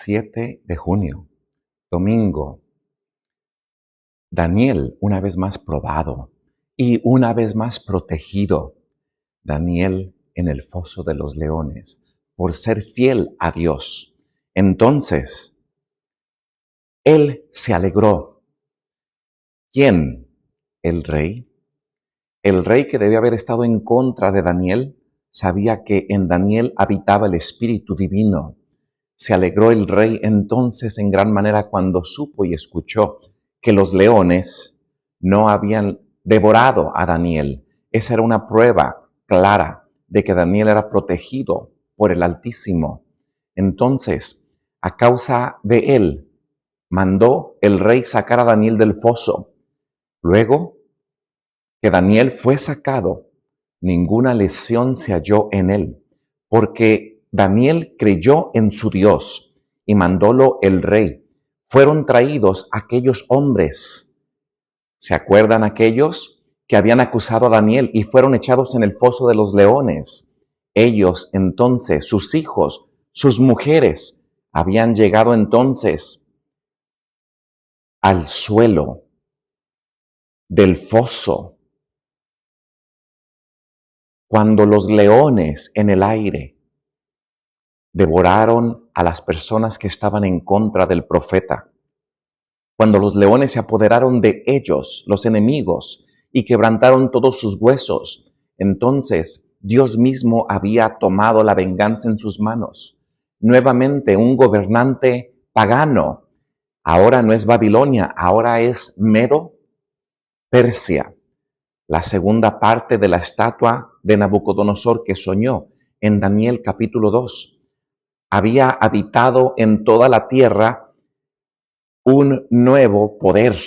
7 de junio, domingo. Daniel una vez más probado y una vez más protegido. Daniel en el foso de los leones por ser fiel a Dios. Entonces, él se alegró. ¿Quién? El rey. El rey que debía haber estado en contra de Daniel sabía que en Daniel habitaba el Espíritu Divino. Se alegró el rey entonces en gran manera cuando supo y escuchó que los leones no habían devorado a Daniel. Esa era una prueba clara de que Daniel era protegido por el Altísimo. Entonces, a causa de él, mandó el rey sacar a Daniel del foso. Luego que Daniel fue sacado, ninguna lesión se halló en él, porque Daniel creyó en su Dios y mandólo el rey. Fueron traídos aquellos hombres. ¿Se acuerdan aquellos que habían acusado a Daniel y fueron echados en el foso de los leones? Ellos entonces, sus hijos, sus mujeres, habían llegado entonces al suelo del foso. Cuando los leones en el aire devoraron a las personas que estaban en contra del profeta, cuando los leones se apoderaron de ellos, los enemigos, y quebrantaron todos sus huesos, entonces Dios mismo había tomado la venganza en sus manos. Nuevamente un gobernante pagano, ahora no es Babilonia, ahora es Medo, Persia, la segunda parte de la estatua de Nabucodonosor que soñó en Daniel capítulo 2. Había habitado en toda la tierra un nuevo poder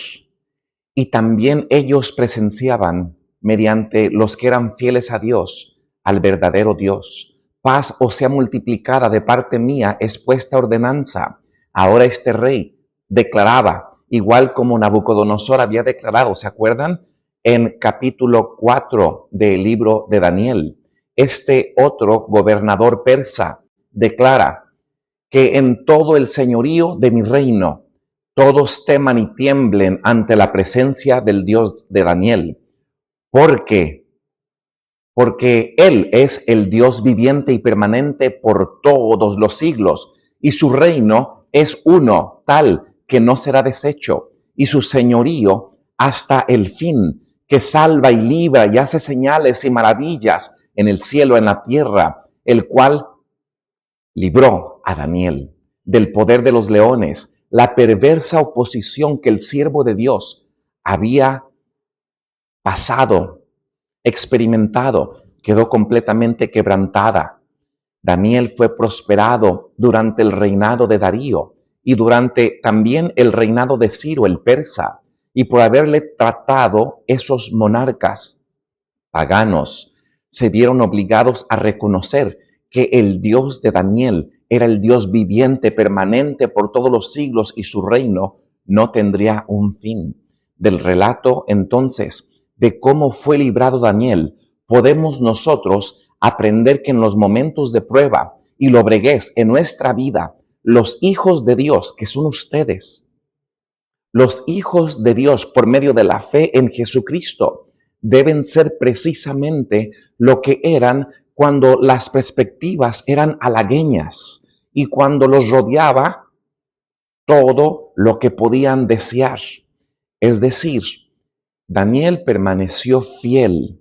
y también ellos presenciaban, mediante los que eran fieles a Dios, al verdadero Dios. Paz os sea multiplicada de parte mía, es puesta ordenanza. Ahora este rey declaraba, igual como Nabucodonosor había declarado, ¿se acuerdan? En capítulo 4 del libro de Daniel, este otro gobernador persa declara que en todo el señorío de mi reino todos teman y tiemblen ante la presencia del Dios de Daniel. ¿Por qué? Porque Él es el Dios viviente y permanente por todos los siglos, y su reino es uno, tal que no será deshecho, y su señorío hasta el fin, que salva y libra y hace señales y maravillas en el cielo, en la tierra, el cual libró a Daniel del poder de los leones. La perversa oposición que el siervo de Dios había pasado, experimentado, quedó completamente quebrantada. Daniel fue prosperado durante el reinado de Darío y durante también el reinado de Ciro el persa, y por haberle tratado esos monarcas paganos, se vieron obligados a reconocer que el Dios de Daniel era el Dios viviente, permanente por todos los siglos, y su reino no tendría un fin. Del relato, entonces, de cómo fue librado Daniel, podemos nosotros aprender que en los momentos de prueba y lobreguez en nuestra vida, los hijos de Dios, que son ustedes, los hijos de Dios por medio de la fe en Jesucristo, deben ser precisamente lo que eran cuando las perspectivas eran halagüeñas y cuando los rodeaba todo lo que podían desear. Es decir, Daniel permaneció fiel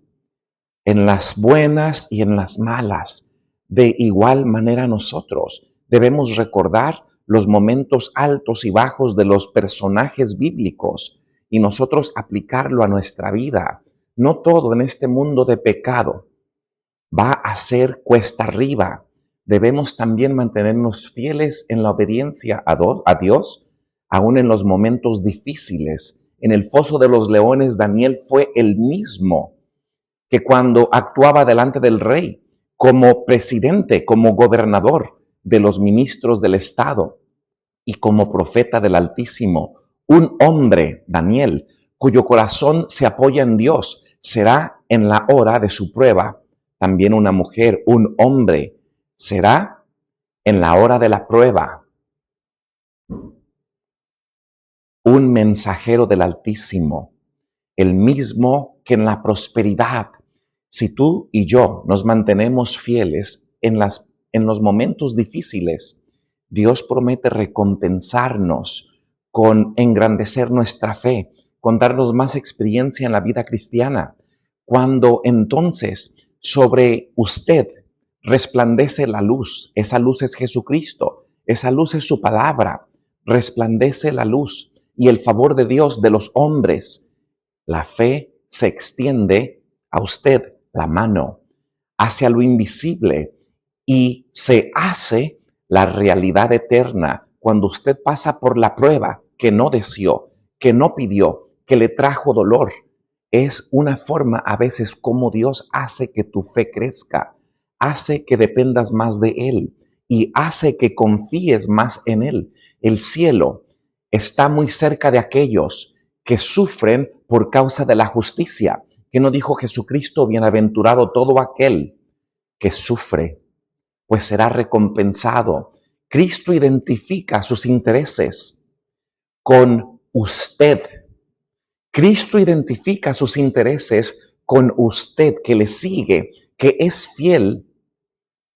en las buenas y en las malas. De igual manera nosotros debemos recordar los momentos altos y bajos de los personajes bíblicos y nosotros aplicarlo a nuestra vida. No todo en este mundo de pecado va a ser cuesta arriba. Debemos también mantenernos fieles en la obediencia a Dios, aún en los momentos difíciles. En el foso de los leones, Daniel fue el mismo que cuando actuaba delante del rey, como presidente, como gobernador de los ministros del Estado y como profeta del Altísimo. Un hombre, Daniel, cuyo corazón se apoya en Dios, será en la hora de su prueba. También una mujer, un hombre, será en la hora de la prueba un mensajero del Altísimo, el mismo que en la prosperidad, si tú y yo nos mantenemos fieles en los momentos difíciles, Dios promete recompensarnos con engrandecer nuestra fe, con darnos más experiencia en la vida cristiana. Cuando entonces sobre usted resplandece la luz, esa luz es Jesucristo, esa luz es su palabra, resplandece la luz y el favor de Dios de los hombres, la fe se extiende a usted la mano hacia lo invisible y se hace la realidad eterna cuando usted pasa por la prueba que no deseó, que no pidió, que le trajo dolor. Es una forma a veces como Dios hace que tu fe crezca, hace que dependas más de Él y hace que confíes más en Él. El cielo está muy cerca de aquellos que sufren por causa de la justicia. ¿Que no dijo Jesucristo, bienaventurado todo aquel que sufre, pues será recompensado? Cristo identifica sus intereses con usted. Cristo identifica sus intereses con usted que le sigue, que es fiel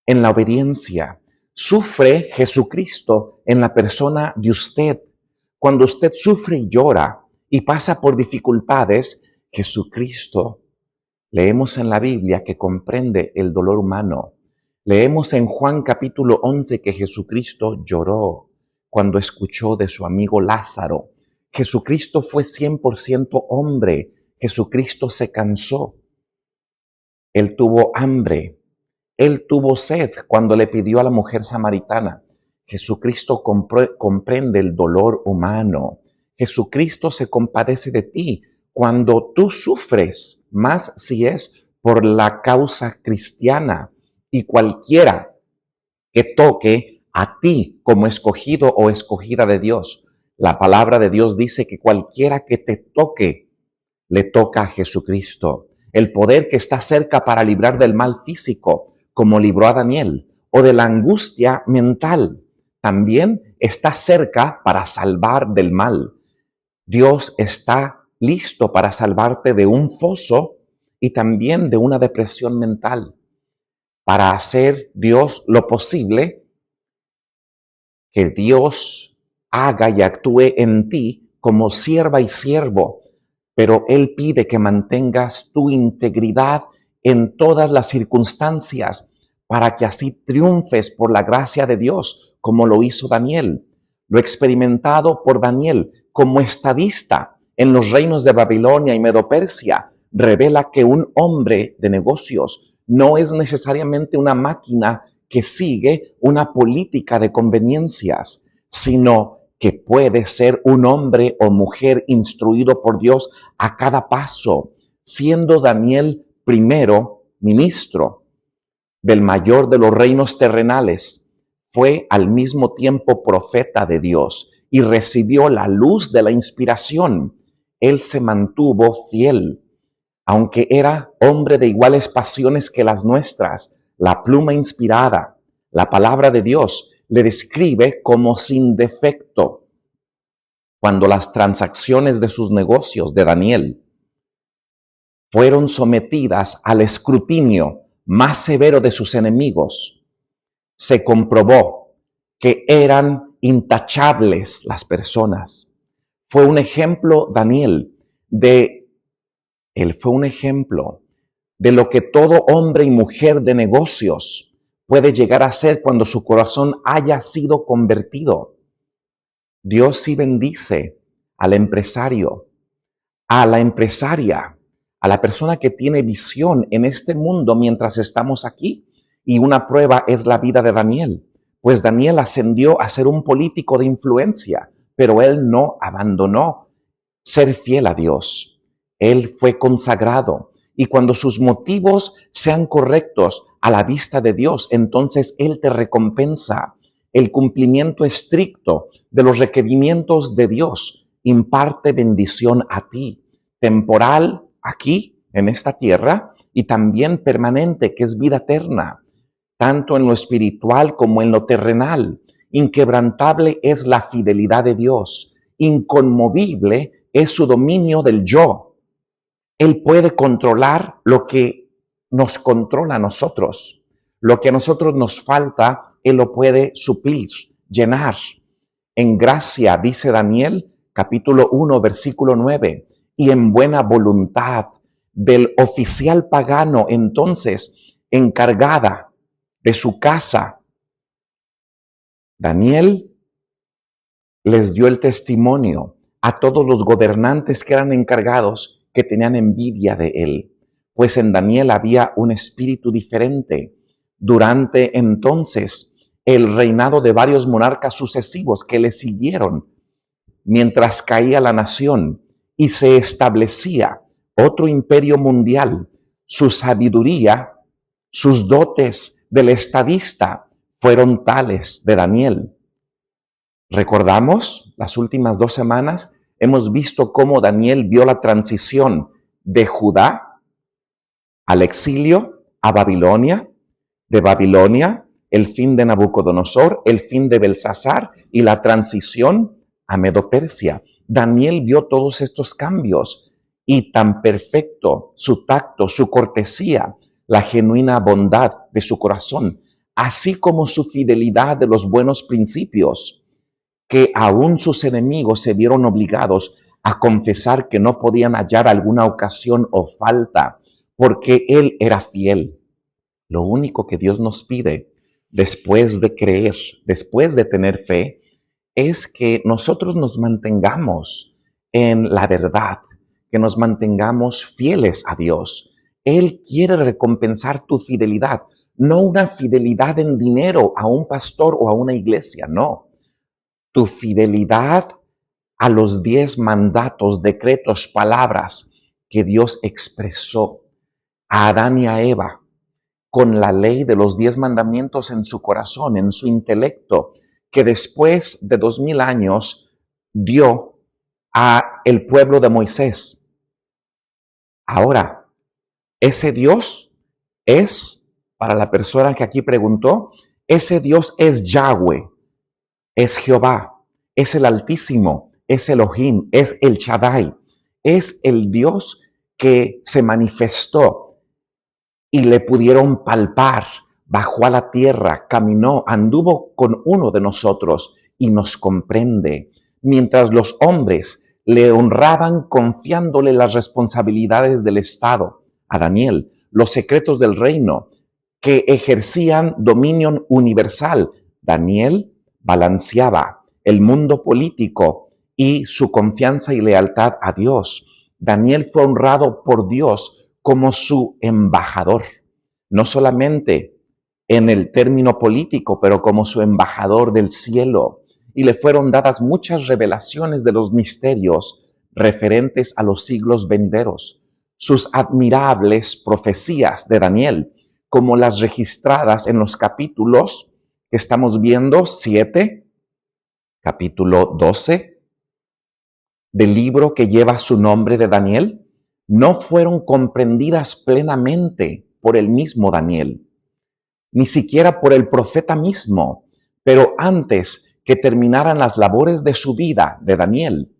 en la obediencia. Sufre Jesucristo en la persona de usted. Cuando usted sufre y llora y pasa por dificultades, Jesucristo, leemos en la Biblia que comprende el dolor humano. Leemos en Juan capítulo 11 que Jesucristo lloró cuando escuchó de su amigo Lázaro. Jesucristo fue 100% hombre. Jesucristo se cansó. Él tuvo hambre. Él tuvo sed cuando le pidió a la mujer samaritana. Jesucristo comprende el dolor humano. Jesucristo se compadece de ti cuando tú sufres, más si es por la causa cristiana. Y cualquiera que toque a ti como escogido o escogida de Dios. La palabra de Dios dice que cualquiera que te toque, le toca a Jesucristo. El poder que está cerca para librar del mal físico, como libró a Daniel, o de la angustia mental, también está cerca para salvar del mal. Dios está listo para salvarte de un foso y también de una depresión mental, para hacer Dios lo posible que Dios haga y actúe en ti como sierva y siervo, pero Él pide que mantengas tu integridad en todas las circunstancias para que así triunfes por la gracia de Dios, como lo hizo Daniel. Lo experimentado por Daniel como estadista en los reinos de Babilonia y Medo-Persia revela que un hombre de negocios no es necesariamente una máquina que sigue una política de conveniencias, sino que puede ser un hombre o mujer instruido por Dios a cada paso, siendo Daniel primero ministro del mayor de los reinos terrenales, fue al mismo tiempo profeta de Dios y recibió la luz de la inspiración. Él se mantuvo fiel, aunque era hombre de iguales pasiones que las nuestras. La pluma inspirada, la palabra de Dios, le describe como sin defecto. Cuando las transacciones de sus negocios de Daniel fueron sometidas al escrutinio más severo de sus enemigos, se comprobó que eran intachables las personas. Fue un ejemplo, Daniel, él fue un ejemplo de lo que todo hombre y mujer de negocios puede llegar a ser cuando su corazón haya sido convertido. Dios sí bendice al empresario, a la empresaria, a la persona que tiene visión en este mundo mientras estamos aquí. Y una prueba es la vida de Daniel, pues Daniel ascendió a ser un político de influencia, pero él no abandonó ser fiel a Dios. Él fue consagrado y cuando sus motivos sean correctos a la vista de Dios, entonces Él te recompensa. El cumplimiento estricto de los requerimientos de Dios imparte bendición a ti, temporal aquí en esta tierra y también permanente, que es vida eterna, tanto en lo espiritual como en lo terrenal. inquebrantable es la fidelidad de Dios, inconmovible es su dominio del yo. Él puede controlar lo que nos controla a nosotros. Lo que a nosotros nos falta, Él lo puede suplir, llenar. En gracia, dice Daniel, capítulo 1, versículo 9, y en buena voluntad del oficial pagano entonces encargada de su casa. Daniel les dio el testimonio a todos los gobernantes que eran encargados, que tenían envidia de él, pues en Daniel había un espíritu diferente. Durante entonces el reinado de varios monarcas sucesivos que le siguieron, mientras caía la nación y se establecía otro imperio mundial, su sabiduría, sus dotes del estadista fueron tales de Daniel. Recordamos, las últimas 2 semanas hemos visto cómo Daniel vio la transición de Judá al exilio a Babilonia, de Babilonia, el fin de Nabucodonosor, el fin de Belsasar y la transición a Medo-Persia. Daniel vio todos estos cambios y tan perfecto su tacto, su cortesía, la genuina bondad de su corazón, así como su fidelidad de los buenos principios, que aún sus enemigos se vieron obligados a confesar que no podían hallar alguna ocasión o falta, porque él era fiel. Lo único que Dios nos pide después de creer, después de tener fe, es que nosotros nos mantengamos en la verdad, que nos mantengamos fieles a Dios. Él quiere recompensar tu fidelidad, no una fidelidad en dinero a un pastor o a una iglesia, no. Tu fidelidad a los 10 mandatos, decretos, palabras que Dios expresó a Adán y a Eva con la ley de los 10 mandamientos en su corazón, en su intelecto, que después de 2000 años dio a el pueblo de Moisés. Ahora, ese Dios es, para la persona que aquí preguntó, ese Dios es Yahweh, es Jehová, es el Altísimo, es Elohim, es el Shaddai, es el Dios que se manifestó y le pudieron palpar, bajó a la tierra, caminó, anduvo con uno de nosotros y nos comprende, mientras los hombres le honraban confiándole las responsabilidades del Estado, a Daniel, los secretos del reino, que ejercían dominio universal. Daniel balanceaba el mundo político y su confianza y lealtad a Dios. Daniel fue honrado por Dios como su embajador, no solamente en el término político, pero como su embajador del cielo. Y le fueron dadas muchas revelaciones de los misterios referentes a los siglos venideros. Sus admirables profecías de Daniel, como las registradas en los capítulos que estamos viendo, 7, capítulo 12, del libro que lleva su nombre de Daniel, no fueron comprendidas plenamente por el mismo Daniel, ni siquiera por el profeta mismo, pero antes que terminaran las labores de su vida de Daniel,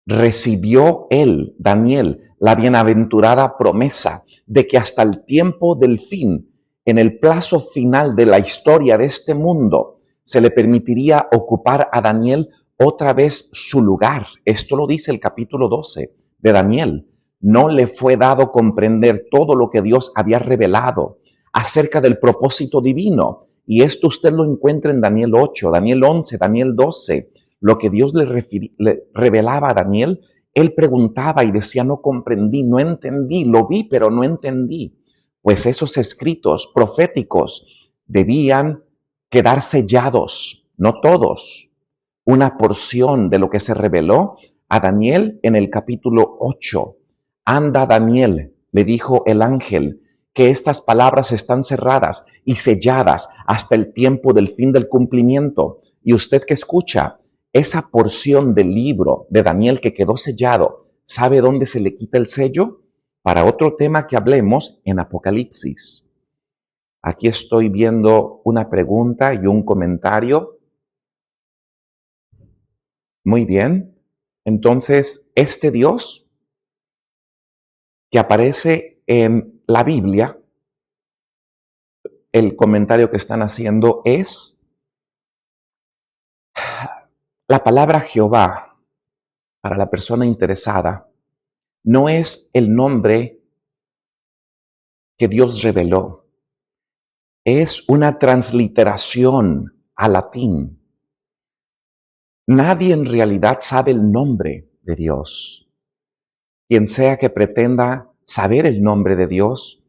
recibió él, Daniel, la bienaventurada promesa de que hasta el tiempo del fin, en el plazo final de la historia de este mundo, se le permitiría ocupar a Daniel otra vez su lugar. Esto lo dice el capítulo 12 de Daniel. No le fue dado comprender todo lo que Dios había revelado acerca del propósito divino. Y esto usted lo encuentra en Daniel 8, Daniel 11, Daniel 12. Lo que Dios le revelaba a Daniel, él preguntaba y decía, no comprendí, no entendí, lo vi, pero no entendí. Pues esos escritos proféticos debían quedar sellados, no todos, una porción de lo que se reveló a Daniel en el capítulo 8. Anda, Daniel, le dijo el ángel, que estas palabras están cerradas y selladas hasta el tiempo del fin del cumplimiento. Y usted que escucha, esa porción del libro de Daniel que quedó sellado, ¿sabe dónde se le quita el sello? Para otro tema que hablemos en Apocalipsis. Aquí estoy viendo una pregunta y un comentario. Muy bien. Entonces, este Dios que aparece en la Biblia, el comentario que están haciendo es la palabra Jehová para la persona interesada. No es el nombre que Dios reveló. Es una transliteración al latín. Nadie en realidad sabe el nombre de Dios. Quien sea que pretenda saber el nombre de Dios,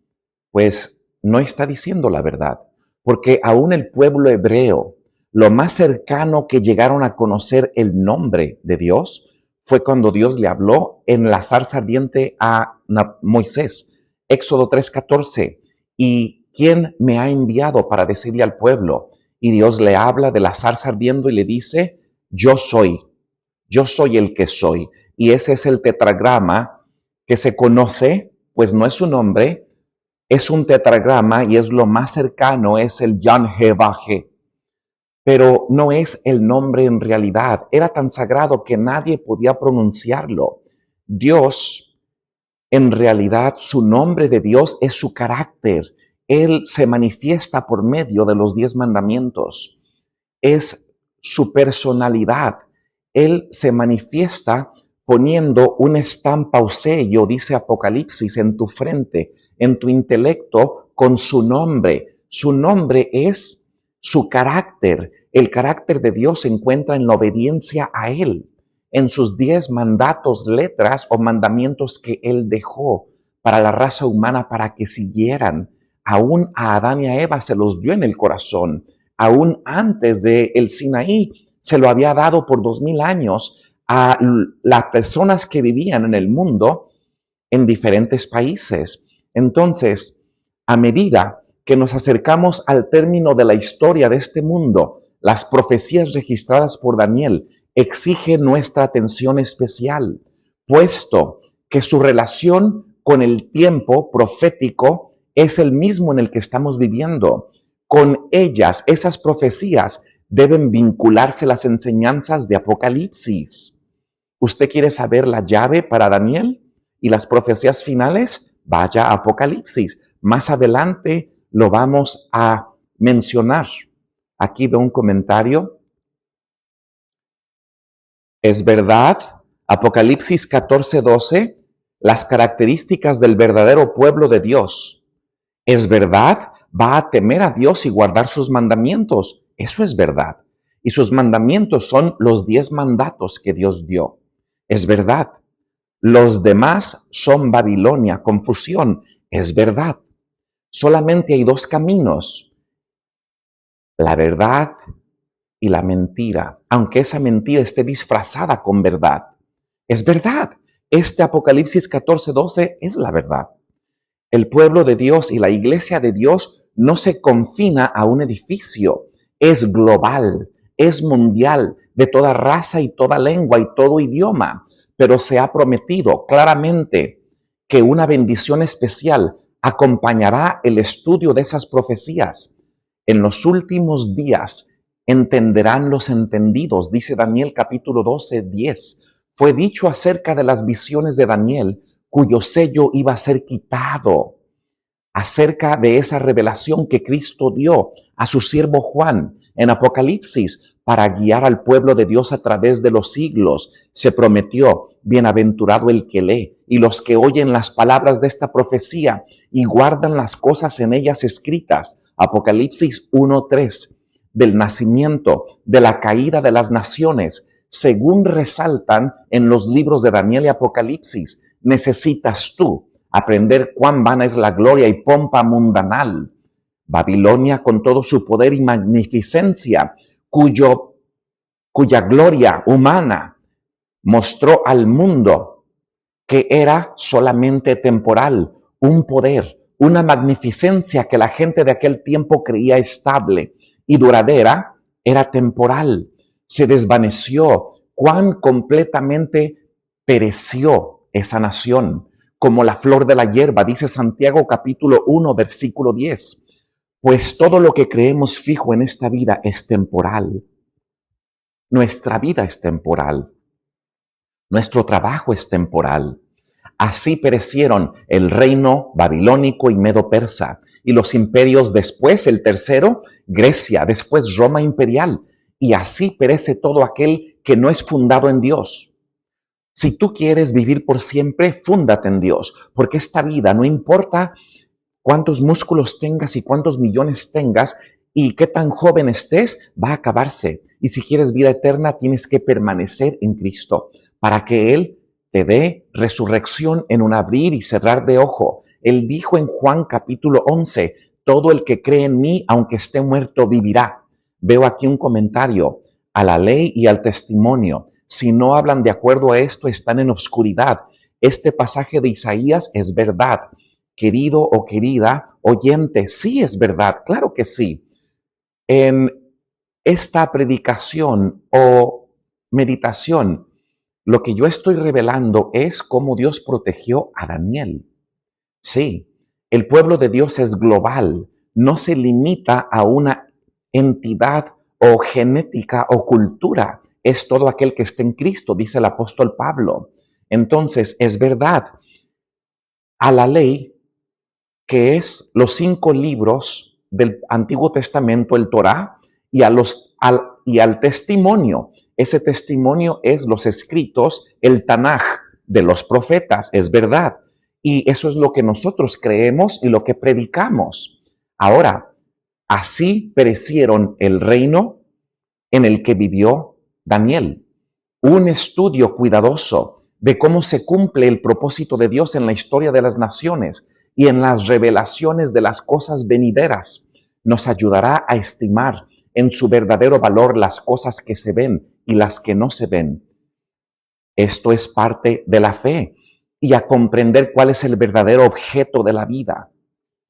pues no está diciendo la verdad, porque aún el pueblo hebreo, lo más cercano que llegaron a conocer el nombre de Dios fue cuando Dios le habló en la zarza ardiente a Moisés, Éxodo 3:14, y ¿quién me ha enviado para decirle al pueblo? Y Dios le habla de la zarza ardiendo y le dice, yo soy el que soy. Y ese es el tetragrama que se conoce, pues no es su nombre, es un tetragrama y es lo más cercano, es el Yan-He-Va-He, pero no es el nombre en realidad. Era tan sagrado que nadie podía pronunciarlo. Dios, en realidad, su nombre de Dios es su carácter. Él se manifiesta por medio de los 10 mandamientos. Es su personalidad. Él se manifiesta poniendo una estampa o sello, dice Apocalipsis, en tu frente, en tu intelecto, con su nombre. Su nombre es su carácter. El carácter de Dios se encuentra en la obediencia a Él, en sus 10 mandatos, letras o mandamientos que Él dejó para la raza humana para que siguieran. Aún a Adán y a Eva se los dio en el corazón. Aún antes de el Sinaí, se lo había dado por 2000 años a las personas que vivían en el mundo en diferentes países. Entonces, a medida que nos acercamos al término de la historia de este mundo, las profecías registradas por Daniel exigen nuestra atención especial, puesto que su relación con el tiempo profético es el mismo en el que estamos viviendo. Con ellas, esas profecías, deben vincularse las enseñanzas de Apocalipsis. ¿Usted quiere saber la llave para Daniel y las profecías finales? Vaya a Apocalipsis. Más adelante lo vamos a mencionar. Aquí veo un comentario. Es verdad, Apocalipsis 14:12, las características del verdadero pueblo de Dios. Es verdad, va a temer a Dios y guardar sus mandamientos. Eso es verdad. Y sus mandamientos son los 10 mandatos que Dios dio. Es verdad. Los demás son Babilonia, confusión. Es verdad. Solamente hay 2 caminos, la verdad y la mentira, aunque esa mentira esté disfrazada con verdad. Es verdad. Este Apocalipsis 14:12 es la verdad. El pueblo de Dios y la iglesia de Dios no se confina a un edificio, es global, es mundial, de toda raza y toda lengua y todo idioma, pero se ha prometido claramente que una bendición especial acompañará el estudio de esas profecías. En los últimos días entenderán los entendidos, dice Daniel capítulo 12:10. Fue dicho acerca de las visiones de Daniel, cuyo sello iba a ser quitado, acerca de esa revelación que Cristo dio a su siervo Juan en Apocalipsis para guiar al pueblo de Dios a través de los siglos. Se prometió, bienaventurado el que lee y los que oyen las palabras de esta profecía y guardan las cosas en ellas escritas. Apocalipsis 1:3, del nacimiento, de la caída de las naciones, según resaltan en los libros de Daniel y Apocalipsis. Necesitas tú aprender cuán vana es la gloria y pompa mundanal. Babilonia con todo su poder y magnificencia, cuya gloria humana mostró al mundo que era solamente temporal, un poder, una magnificencia que la gente de aquel tiempo creía estable y duradera, era temporal. Se desvaneció. Cuán completamente pereció esa nación, como la flor de la hierba, dice Santiago capítulo 1, versículo 10. Pues todo lo que creemos fijo en esta vida es temporal. Nuestra vida es temporal. Nuestro trabajo es temporal. Así perecieron el reino babilónico y medo-persa y los imperios después, el tercero, Grecia, después Roma imperial. Y así perece todo aquel que no es fundado en Dios. Si tú quieres vivir por siempre, fúndate en Dios, porque esta vida, no importa cuántos músculos tengas y cuántos millones tengas y qué tan joven estés, va a acabarse. Y si quieres vida eterna, tienes que permanecer en Cristo para que Él te dé resurrección en un abrir y cerrar de ojo. Él dijo en Juan capítulo 11, todo el que cree en mí, aunque esté muerto, vivirá. Veo aquí un comentario: a la ley y al testimonio. Si no hablan de acuerdo a esto, están en obscuridad. Este pasaje de Isaías es verdad. Querido o querida oyente, sí es verdad, claro que sí. En esta predicación o meditación, lo que yo estoy revelando es cómo Dios protegió a Daniel. Sí, el pueblo de Dios es global, no se limita a una entidad o genética o cultura. Es todo aquel que esté en Cristo, dice el apóstol Pablo. Entonces, es verdad, a la ley, que es los 5 libros del Antiguo Testamento, el Torá, y al testimonio. Ese testimonio es los escritos, el Tanaj de los profetas, es verdad. Y eso es lo que nosotros creemos y lo que predicamos. Ahora, así perecieron el reino en el que vivió Daniel. Un estudio cuidadoso de cómo se cumple el propósito de Dios en la historia de las naciones y en las revelaciones de las cosas venideras nos ayudará a estimar en su verdadero valor las cosas que se ven y las que no se ven. Esto es parte de la fe y a comprender cuál es el verdadero objeto de la vida.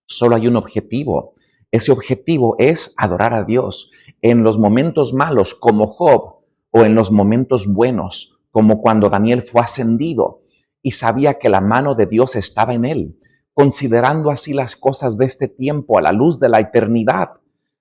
Solo hay un objetivo. Ese objetivo es adorar a Dios en los momentos malos como Job o en los momentos buenos como cuando Daniel fue ascendido y sabía que la mano de Dios estaba en él, considerando así las cosas de este tiempo a la luz de la eternidad.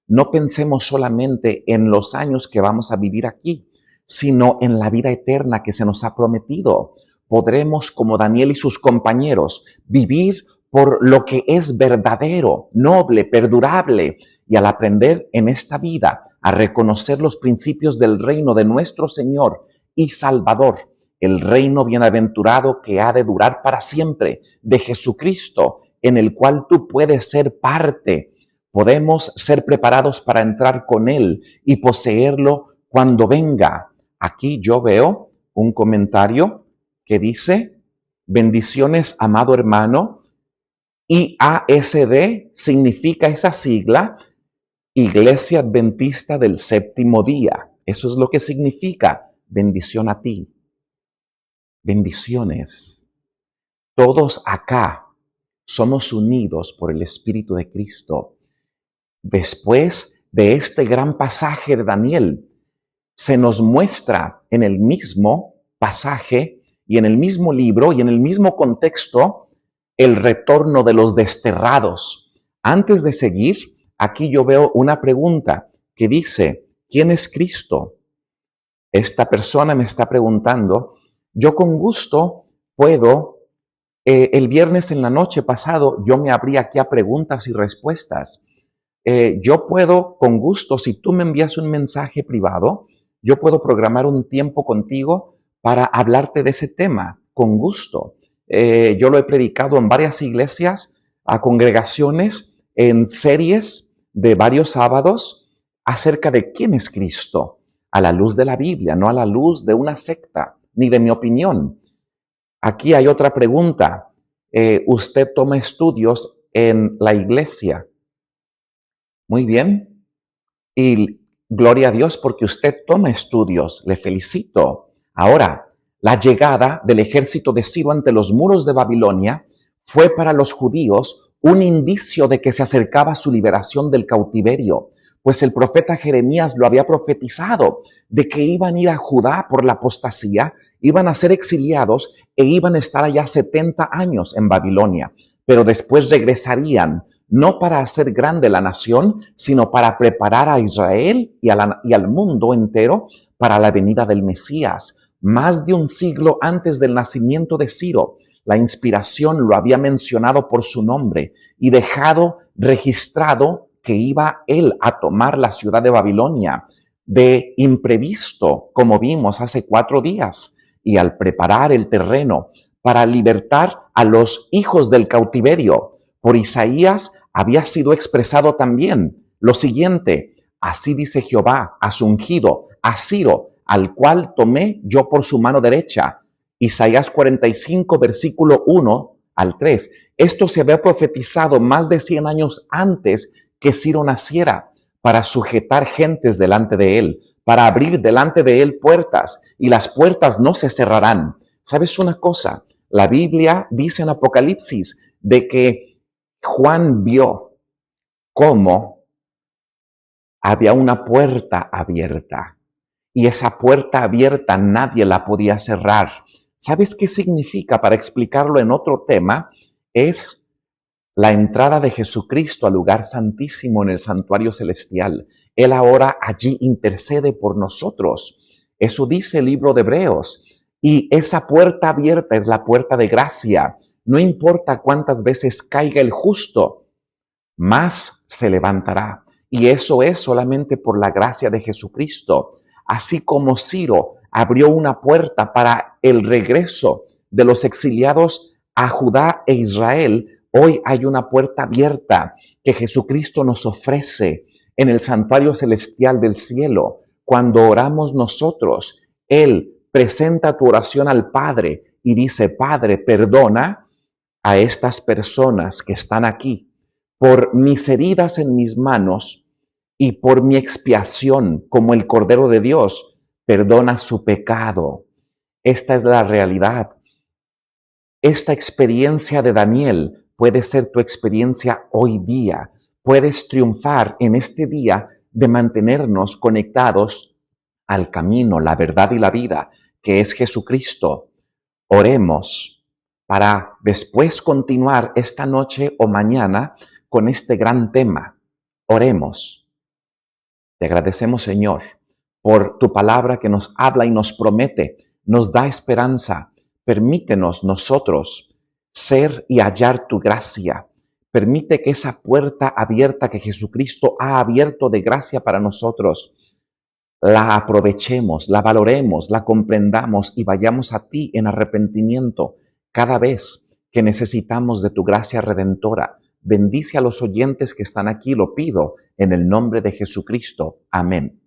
No pensemos solamente en los años que vamos a vivir aquí, sino en la vida eterna que se nos ha prometido. Podremos, como Daniel y sus compañeros, vivir por lo que es verdadero, noble, perdurable, y al aprender en esta vida a reconocer los principios del reino de nuestro Señor y Salvador, el reino bienaventurado que ha de durar para siempre, de Jesucristo, en el cual tú puedes ser parte. Podemos ser preparados para entrar con Él y poseerlo cuando venga. Aquí yo veo un comentario que dice: bendiciones, amado hermano. IASD significa esa sigla, Iglesia Adventista del Séptimo Día. Eso es lo que significa. Bendición a ti. Bendiciones. Todos acá somos unidos por el Espíritu de Cristo. Después de este gran pasaje de Daniel, se nos muestra en el mismo pasaje y en el mismo libro y en el mismo contexto el retorno de los desterrados. Antes de seguir, aquí yo veo una pregunta que dice: ¿quién es Cristo? Esta persona me está preguntando. Yo con gusto puedo, el viernes en la noche pasado, yo me abrí aquí a preguntas y respuestas. Yo puedo con gusto, si tú me envías un mensaje privado, yo puedo programar un tiempo contigo para hablarte de ese tema, con gusto. Yo lo he predicado en varias iglesias, a congregaciones, en series de varios sábados, acerca de quién es Cristo, a la luz de la Biblia, no a la luz de una secta, ni de mi opinión. Aquí hay otra pregunta. ¿Usted toma estudios en la iglesia? Muy bien. Y gloria a Dios porque usted toma estudios. Le felicito. Ahora, la llegada del ejército de Ciro ante los muros de Babilonia fue para los judíos un indicio de que se acercaba su liberación del cautiverio, pues el profeta Jeremías lo había profetizado, de que iban a ir a Judá por la apostasía, iban a ser exiliados e iban a estar allá 70 años en Babilonia, pero después regresarían no para hacer grande la nación, sino para preparar a Israel y al mundo entero para la venida del Mesías. Más de un siglo antes del nacimiento de Ciro, la inspiración lo había mencionado por su nombre y dejado registrado que iba él a tomar la ciudad de Babilonia de imprevisto, como vimos hace 4 días, y al preparar el terreno para libertar a los hijos del cautiverio. Por Isaías había sido expresado también lo siguiente: así dice Jehová a su ungido, a Ciro, al cual tomé yo por su mano derecha. Isaías 45, versículo 1 al 3. Esto se había profetizado más de 100 años antes que Ciro naciera, para sujetar gentes delante de él, para abrir delante de él puertas, y las puertas no se cerrarán. ¿Sabes una cosa? La Biblia dice en Apocalipsis de que Juan vio cómo había una puerta abierta, y esa puerta abierta nadie la podía cerrar. ¿Sabes qué significa? Para explicarlo en otro tema, es la entrada de Jesucristo al lugar santísimo en el santuario celestial. Él ahora allí intercede por nosotros. Eso dice el libro de Hebreos. Y esa puerta abierta es la puerta de gracia. No importa cuántas veces caiga el justo, más se levantará. Y eso es solamente por la gracia de Jesucristo. Así como Ciro abrió una puerta para el regreso de los exiliados a Judá e Israel, hoy hay una puerta abierta que Jesucristo nos ofrece en el santuario celestial del cielo. Cuando oramos nosotros, Él presenta tu oración al Padre y dice: Padre, perdona a estas personas que están aquí por mis heridas en mis manos y por mi expiación como el Cordero de Dios. Perdona su pecado. Esta es la realidad. Esta experiencia de Daniel puede ser tu experiencia hoy día. Puedes triunfar en este día de mantenernos conectados al camino, la verdad y la vida, que es Jesucristo. Oremos para después continuar esta noche o mañana con este gran tema. Oremos. Te agradecemos, Señor, por tu palabra que nos habla y nos promete, nos da esperanza. Permítenos nosotros ser y hallar tu gracia. Permite que esa puerta abierta que Jesucristo ha abierto de gracia para nosotros, la aprovechemos, la valoremos, la comprendamos y vayamos a ti en arrepentimiento cada vez que necesitamos de tu gracia redentora. Bendice a los oyentes que están aquí, lo pido en el nombre de Jesucristo. Amén.